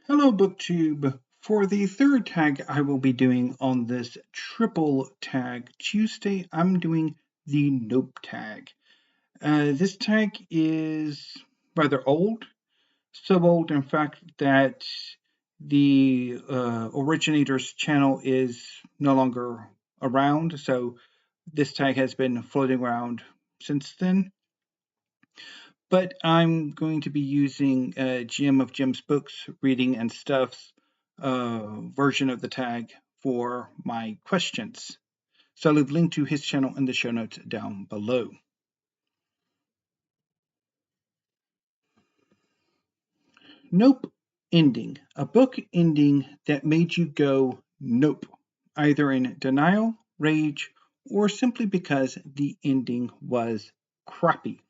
Hello, BookTube. For the third tag I will be doing on this triple tag Tuesday, I'm doing the Nope tag. This tag is rather old, so old, in fact, that the originator's channel is no longer around, so this tag has been floating around since then. But I'm going to be using Jim of Jim's Books, Reading and Stuff's version of the tag for my questions. So I'll leave a link to his channel in the show notes down below. Nope ending. A book ending that made you go nope, either in denial, rage, or simply because the ending was crappy.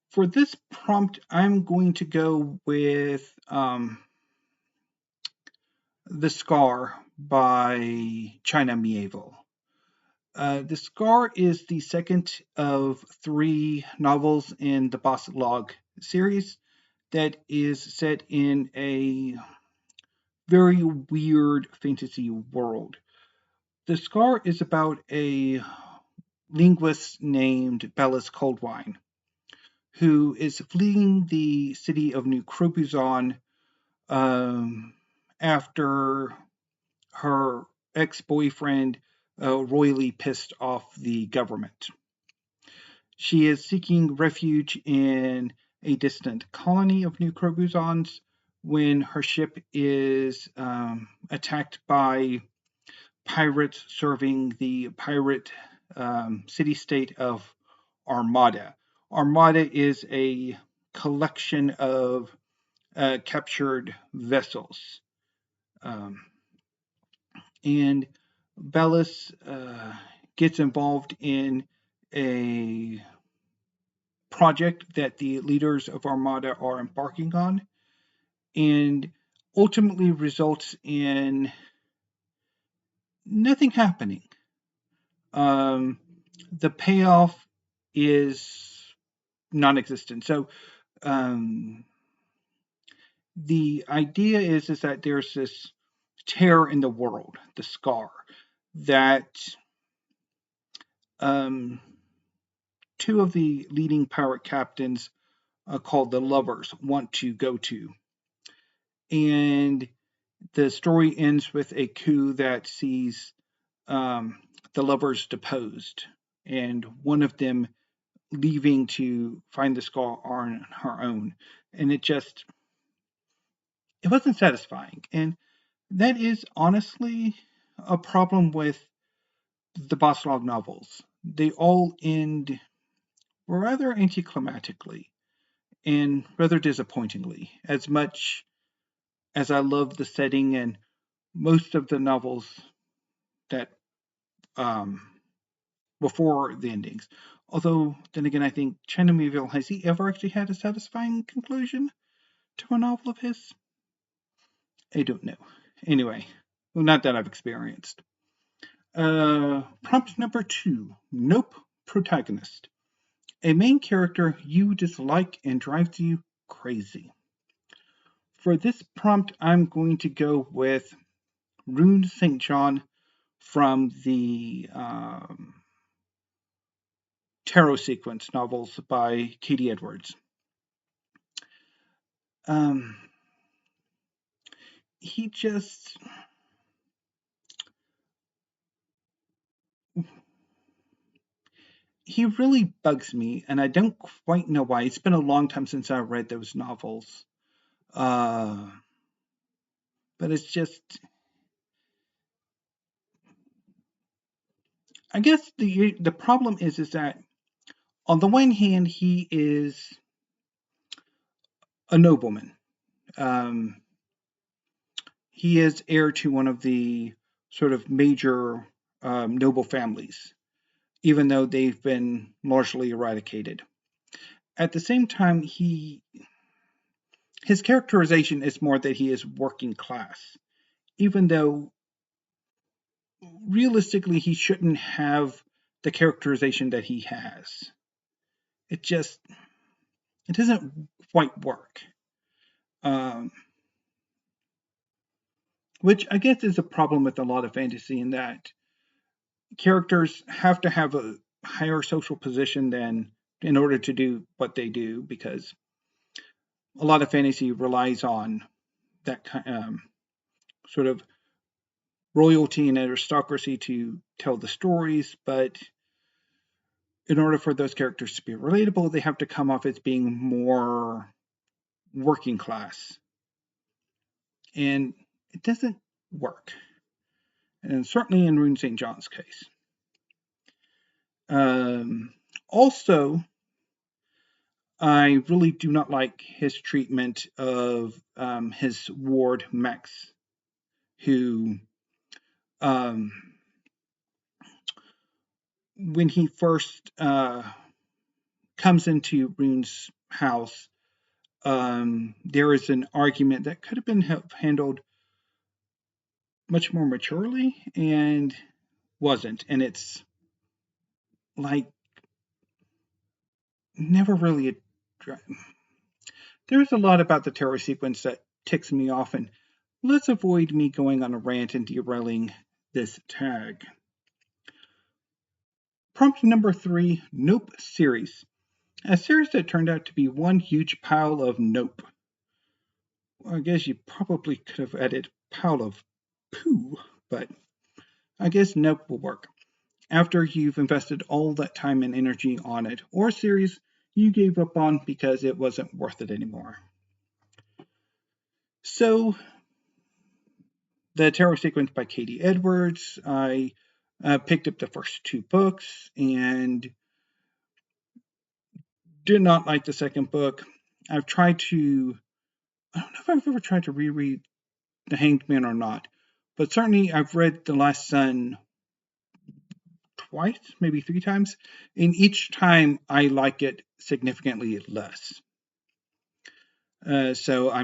For this prompt, I'm going to go with The Scar by China Mieville. The Scar is the second of three novels in the Boss Log series that is set in a very weird fantasy world. The Scar is about a linguist named Bellis Coldwine who is fleeing the city of New Crobuzon after her ex-boyfriend royally pissed off the government. She is seeking refuge in a distant colony of New Crobuzons when her ship is attacked by pirates serving the pirate city-state of Armada. Armada is a collection of captured vessels. And Bellis gets involved in a project that the leaders of Armada are embarking on, and ultimately results in nothing happening. The payoff is non-existent. So the idea is that there's this tear in the world, the scar, that two of the leading pirate captains called the Lovers want to go to. And the story ends with a coup that sees the Lovers deposed, and one of them leaving to find the scar on her own. And it wasn't satisfying. And that is honestly a problem with the Boslog novels. They all end rather anticlimactically and rather disappointingly. As much as I love the setting and most of the novels that before the endings. Although, then again, I think China Mieville, has he ever actually had a satisfying conclusion to a novel of his? I don't know. Anyway, well, not that I've experienced. Prompt number 2. Nope, Protagonist. A main character you dislike and drives you crazy. For this prompt, I'm going to go with Rune St. John from the Tarot Sequence novels by Katie Edwards. He just... he really bugs me, and I don't quite know why. It's been a long time since I read those novels. But it's just... I guess the problem is that on the one hand, he is a nobleman. He is heir to one of the sort of major noble families, even though they've been largely eradicated. At the same time, his characterization is more that he is working class, even though realistically he shouldn't have the characterization that he has. It doesn't quite work. which I guess is a problem with a lot of fantasy in that characters have to have a higher social position than in order to do what they do, because a lot of fantasy relies on that sort of royalty and aristocracy to tell the stories, but in order for those characters to be relatable, they have to come off as being more working class. And it doesn't work. And certainly in Rune St. John's case. Also, I really do not like his treatment of his ward Max, who, um, when he first comes into Rune's house, there is an argument that could have been handled much more maturely and wasn't. And it's like never really. There's a lot about the terror sequence that ticks me off, and let's avoid me going on a rant and derailing this tag. Prompt number 3, Nope series. A series that turned out to be one huge pile of nope. Well, I guess you probably could have added pile of poo, but I guess nope will work. After you've invested all that time and energy on it, or a series you gave up on because it wasn't worth it anymore. So, the Terror Sequence by Katie Edwards, I picked up the first 2 books and did not like the second book. I've tried to, I don't know if I've ever tried to reread The Hanged Man or not, but certainly I've read The Last Sun twice, maybe 3 times, and each time I like it significantly less. So I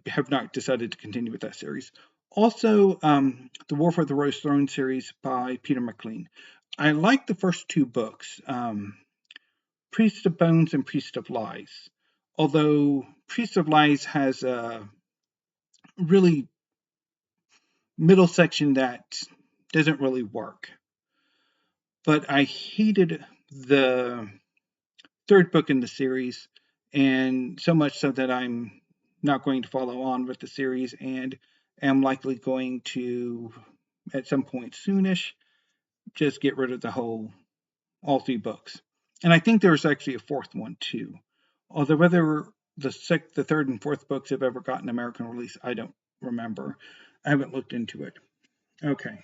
have not decided to continue with that series. Also, the War for the Rose Throne series by Peter McLean. I like the first 2 books, Priest of Bones and Priest of Lies. Although Priest of Lies has a really middle section that doesn't really work. But I hated the 3rd book in the series, and so much so that I'm not going to follow on with the series and am likely going to, at some point soonish, just get rid of all 3 books. And I think there's actually a 4th one too. Although whether the 3rd and 4th books have ever gotten American release, I don't remember. I haven't looked into it. Okay.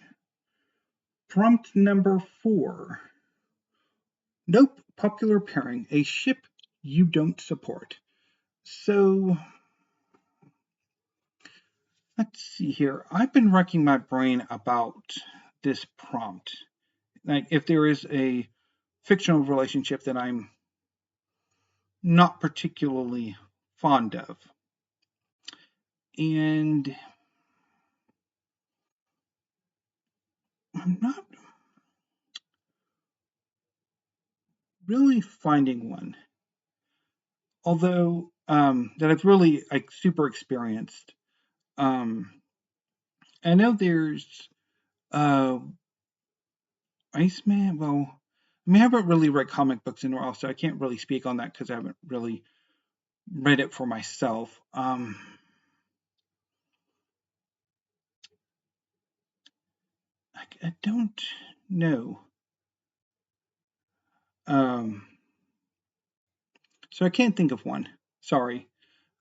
Prompt number 4. Nope, popular pairing, a ship you don't support. So, let's see here. I've been racking my brain about this prompt. Like, if there is a fictional relationship that I'm not particularly fond of. And I'm not really finding one. Although, that I've really super experienced. I know there's Iceman. Well, I haven't really read comic books in a while, so I can't really speak on that because I haven't really read it for myself. I don't know. So I can't think of one. Sorry.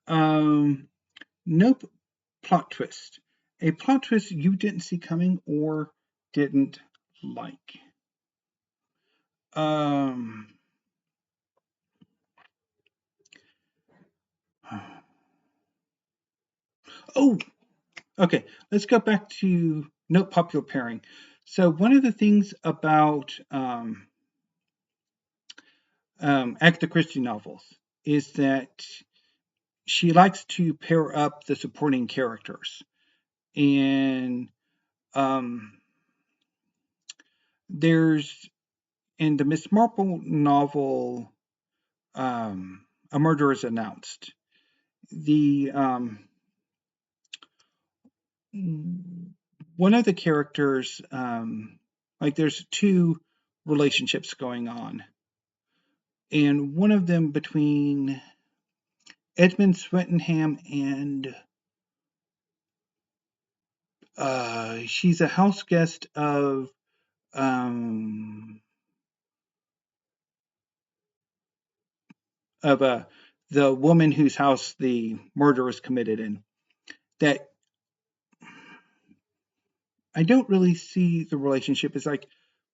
Nope. Plot twist. A plot twist you didn't see coming or didn't like. Um, oh, okay. Let's go back to note popular pairing. So one of the things about Agatha Christie novels is that she likes to pair up the supporting characters, and there's in the Miss Marple novel, A Murder is Announced. The one of the characters, like there's two relationships going on, and one of them between Edmund Swettenham and she's a house guest um, of the woman whose house the murder was committed in. That I don't really see the relationship as like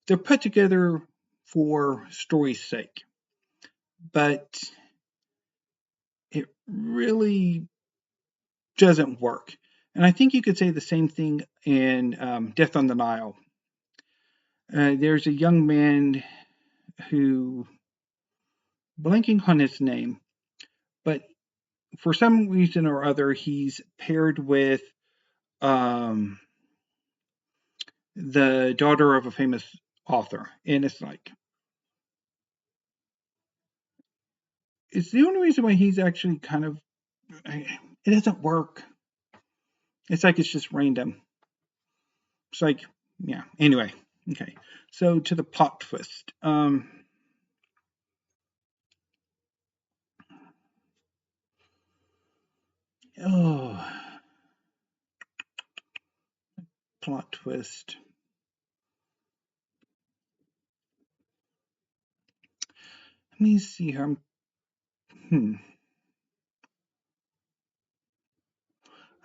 they're put together for story's sake, but it really doesn't work. And I think you could say the same thing in Death on the Nile. There's a young man who, blanking on his name, but for some reason or other, he's paired with um, the daughter of a famous author. And it's like, it's the only reason why he's actually kind of, it doesn't work. It's like it's just random. It's like, yeah. Anyway, okay. So to the plot twist. Oh, plot twist. Let me see here.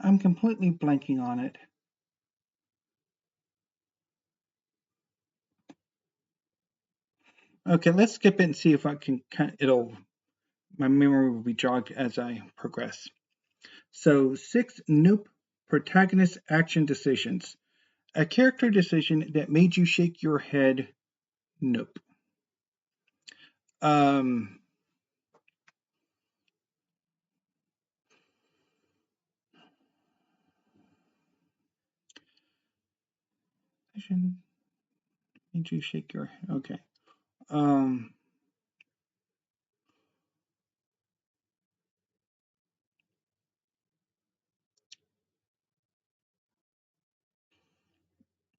I'm completely blanking on it. Okay, let's skip it and see if I can. My memory will be jogged as I progress. So 6 Nope protagonist action decisions. A character decision that made you shake your head. Nope. Um, made you shake your head. Okay. Um,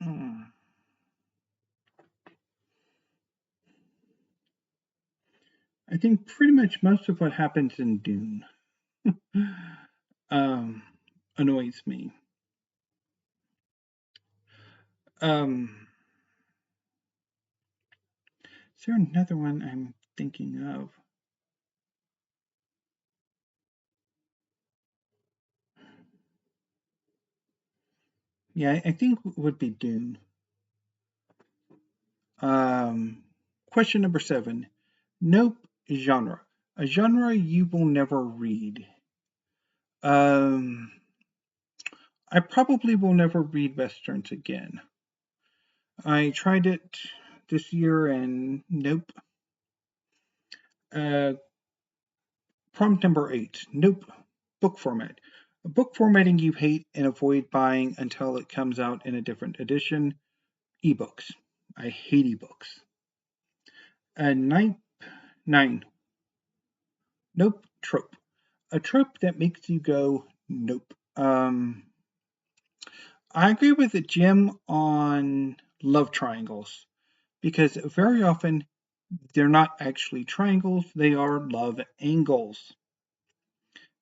hmm. I think pretty much most of what happens in Dune um, annoys me. Um, is there another one I'm thinking of? Yeah, I think would be Dune. Question number 7. Nope genre. A genre you will never read. Um, I probably will never read westerns again. I tried it this year and nope. Uh, Prompt number 8. Nope. Book format. A book formatting you hate and avoid buying until it comes out in a different edition. Ebooks. I hate ebooks. 9. Nope. Trope. A trope that makes you go, nope. I agree with Jim on love triangles because very often they're not actually triangles, they are love angles.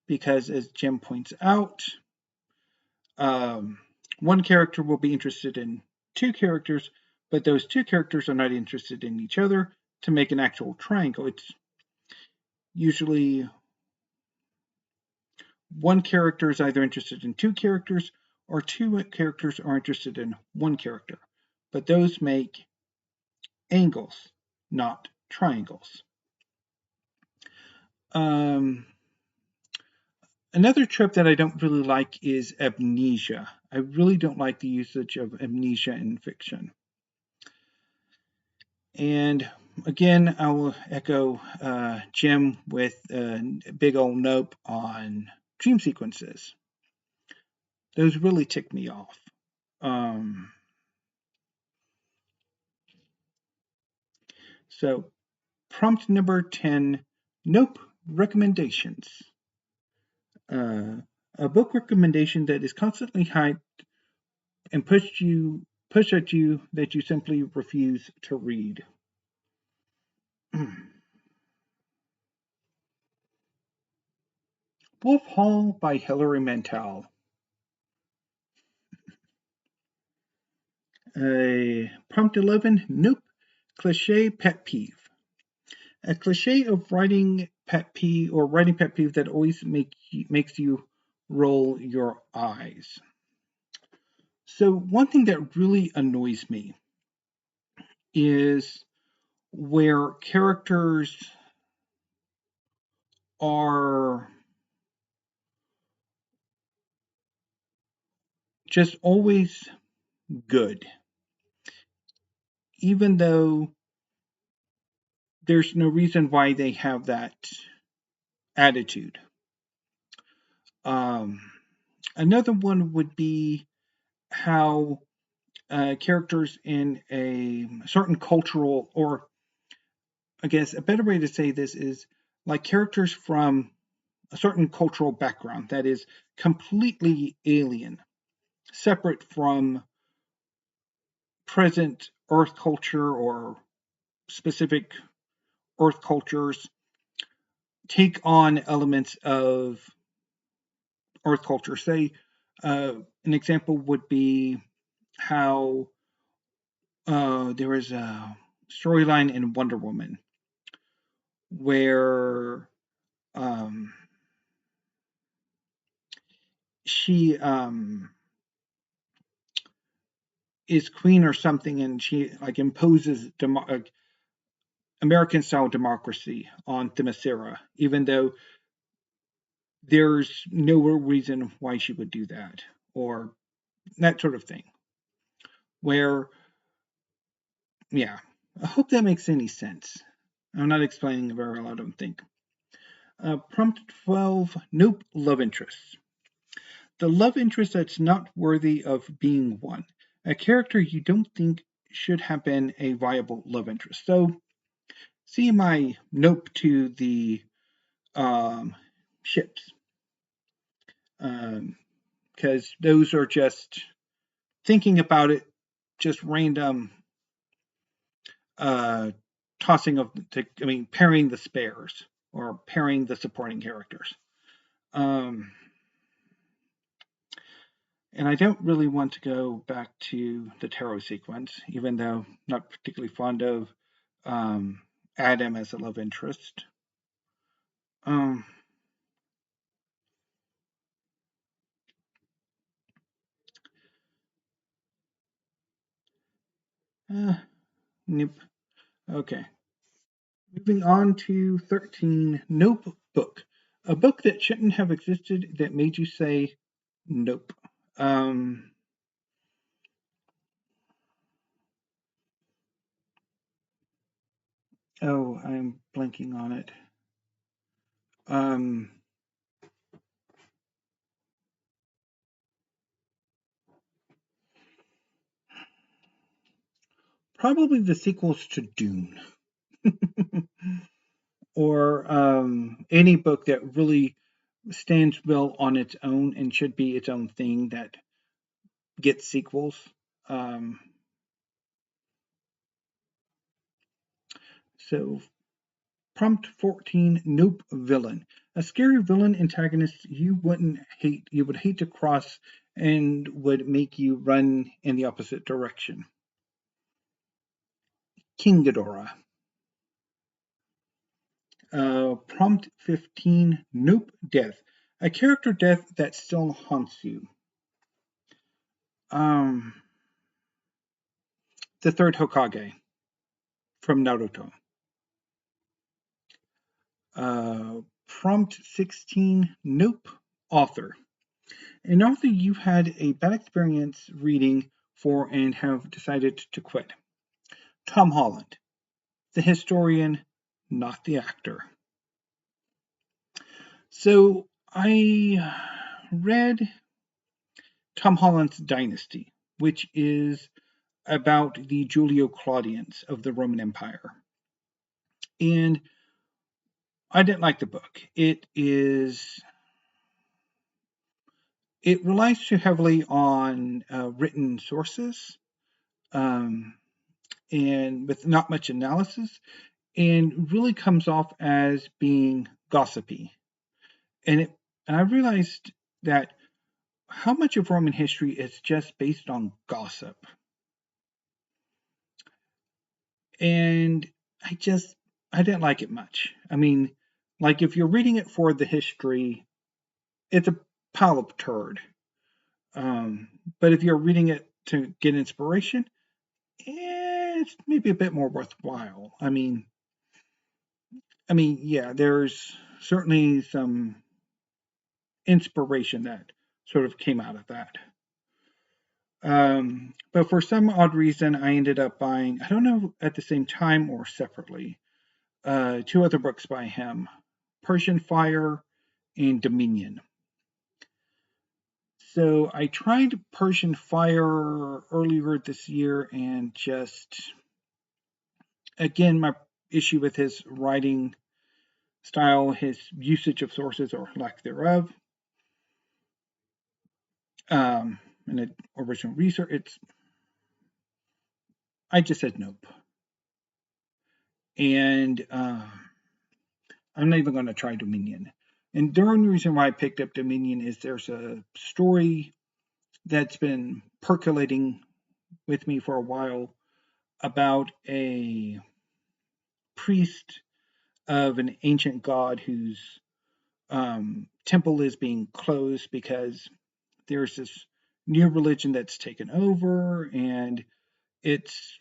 Because as Jim points out, um, one character will be interested in two characters, but those two characters are not interested in each other to make an actual triangle. It's usually one character is either interested in two characters or two characters are interested in one character. But those make angles, not triangles. Um, Another trope that I don't really like is amnesia. I really don't like the usage of amnesia in fiction. And again, I will echo Jim with a big old nope on dream sequences. Those really tick me off. Um, so, prompt number 10 Nope recommendations. Uh, a book recommendation that is constantly hyped and push at you that you simply refuse to read. Wolf Hall by Hilary Mantel. Prompt 11, nope, cliche pet peeve. A cliche of writing pet peeve or writing pet peeve that always makes you roll your eyes. So one thing that really annoys me is where characters are just always good, even though there's no reason why they have that attitude. Um, Another one would be how characters in a certain cultural, or I guess a better way to say this is like characters from a certain cultural background that is completely alien, separate from present Earth culture or specific Earth cultures, take on elements of Earth culture. Say, an example would be how there is a storyline in Wonder Woman where um, she is queen or something, and she like imposes American style democracy on Themyscira, even though there's no reason why she would do that, or that sort of thing. Where, yeah, I hope that makes any sense. I'm not explaining very well, I don't think. Prompt 12, nope, love interests. The love interest that's not worthy of being one. A character you don't think should have been a viable love interest. So, see my nope to the ships. Because those are just thinking about it, just random uh, tossing of, pairing the spares or pairing the supporting characters. Um, and I don't really want to go back to the tarot sequence, even though I'm not particularly fond of um, Adam as a love interest. Um, nope. Okay. Moving on to 13, Nope book. A book that shouldn't have existed that made you say nope. Um, oh, I'm blanking on it. Um, Probably the sequels to Dune, or any book that really stands well on its own and should be its own thing that gets sequels. Um, so Prompt 14, Nope villain. A scary villain antagonist you would hate to cross and would make you run in the opposite direction. King Ghidorah. Prompt 15, Nope death. A character death that still haunts you. Um, the third Hokage from Naruto. Prompt 16, Nope author. An author you've had a bad experience reading for and have decided to quit. Tom Holland, the historian, not the actor. So I read Tom Holland's Dynasty, which is about the Julio Claudians of the Roman Empire. And I didn't like the book. it relies too heavily on written sources, and with not much analysis, and really comes off as being gossipy. And I realized that how much of Roman history is just based on gossip. And I didn't like it much. I mean, like if you're reading it for the history, it's a pile of turd. But if you're reading it to get inspiration, it's maybe a bit more worthwhile. Yeah, there's certainly some inspiration that sort of came out of that. But for some odd reason, I ended up buying, I don't know at the same time or separately, two other books by him, Persian Fire and Dominion. So I tried Persian Fire earlier this year and just, again, my issue with his writing style, his usage of sources or lack thereof, and the original research, I just said nope. And I'm not even going to try Dominion. And the only reason why I picked up Dominion is there's a story that's been percolating with me for a while about a priest of an ancient god whose temple is being closed because there's this new religion that's taken over, and it's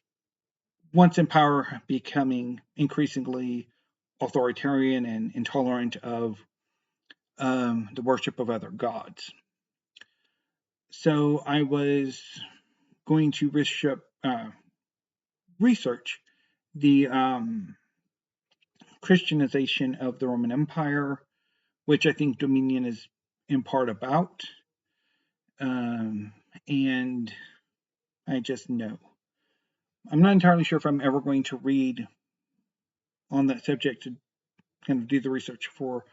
once in power becoming increasingly authoritarian and intolerant of the worship of other gods. So I was going to research the Christianization of the Roman Empire, which I think Dominion is in part about. And I just know. I'm not entirely sure if I'm ever going to read on that subject to kind of do the research for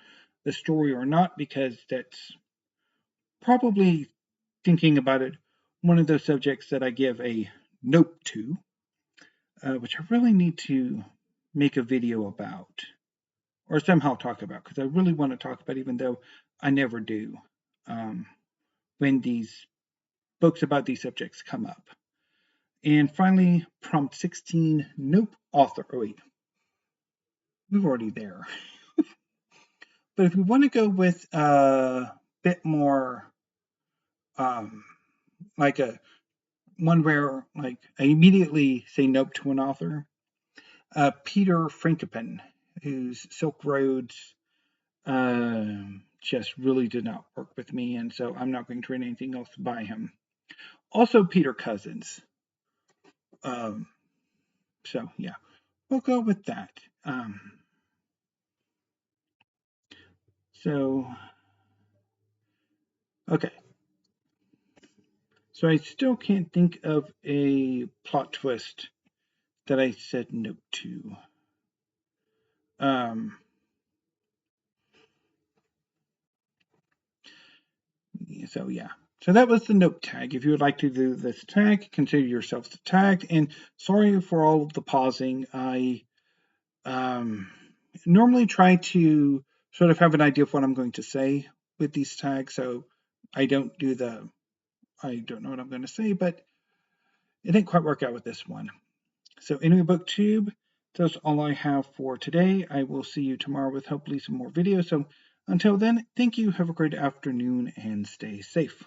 the story or not, because that's probably, thinking about it, one of those subjects that I give a nope to, which I really need to make a video about or somehow talk about, because I really want to talk about it, even though I never do when these books about these subjects come up. And finally, prompt 16, nope, author. Oh, wait, we're already there. But if we want to go with a bit more like a one where like I immediately say nope to an author, Peter Frankopan, whose Silk Roads just really did not work with me, and so I'm not going to read anything else by him. Also, Peter Cousins. So yeah, we'll go with that. So okay. So I still can't think of a plot twist that I said no to. So yeah. So that was the nope tag. If you would like to do this tag, consider yourselves tagged. And sorry for all of the pausing. I normally try to sort of have an idea of what I'm going to say with these tags, so I don't know what I'm going to say, but it didn't quite work out with this one. So anyway, BookTube, that's all I have for today. I will see you tomorrow with hopefully some more videos. So until then, thank you, have a great afternoon, and stay safe.